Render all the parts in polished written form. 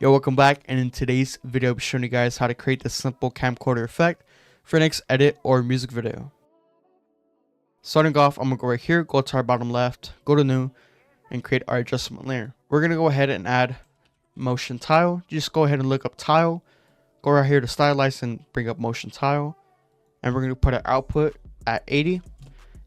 Yo, welcome back, and in today's video I'll be showing you guys how to create this simple camcorder effect for your next edit or music video. Starting off, I'm going to go right here, go to our bottom left, go to new, and create our adjustment layer. We're going to go ahead and add motion tile. Just go ahead and look up tile, go right here to stylize and bring up motion tile, and we're going to put our output at 80.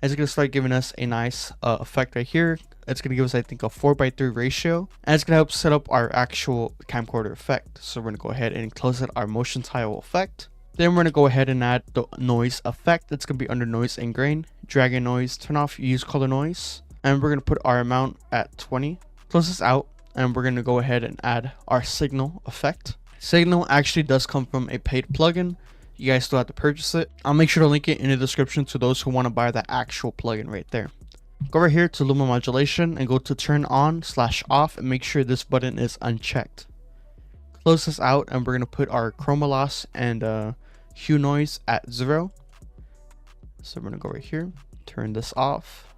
It's going to start giving us a nice effect right here. It's going to give us, I think, a 4:3 ratio, and it's going to help set up our actual camcorder effect. So we're going to go ahead and close out our motion tile effect. Then we're going to go ahead and add the noise effect. It's going to be under noise and grain. Drag in noise, turn off use color noise, and we're going to put our amount at 20. Close this out, and we're going to go ahead and add our signal effect. Signal actually does come from a paid plugin. You guys still have to purchase it. I'll make sure to link it in the description to those who want to buy the actual plugin right there. Go over here to Luma Modulation and go to turn on/off and make sure this button is unchecked. Close this out, and we're going to put our chroma loss and hue noise at 0. So we're going to go right here, turn this off,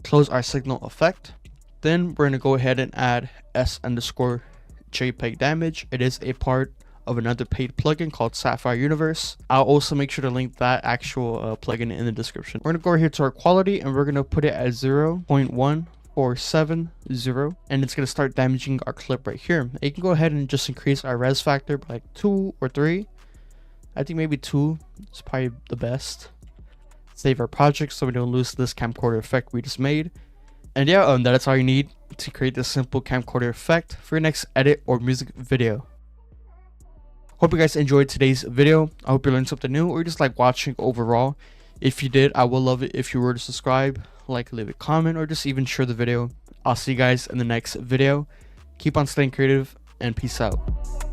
close our signal effect. Then we're going to go ahead and add S_JPEG damage. It is a part of another paid plugin called Sapphire Universe. I'll also make sure to link that actual plugin in the description. We're going to go here to our quality, and we're going to put it at 0.1470, and it's going to start damaging our clip right here. You can go ahead and just increase our res factor by like 2 or 3. I think maybe 2 is probably the best. Save our project so we don't lose this camcorder effect we just made. And yeah, that's all you need to create this simple camcorder effect for your next edit or music video. Hope you guys enjoyed today's video. I hope you learned something new or just like watching overall. If you did, I will love it if you were to subscribe, like, leave a comment, or just even share the video. I'll see you guys in the next video. Keep on staying creative, and peace out.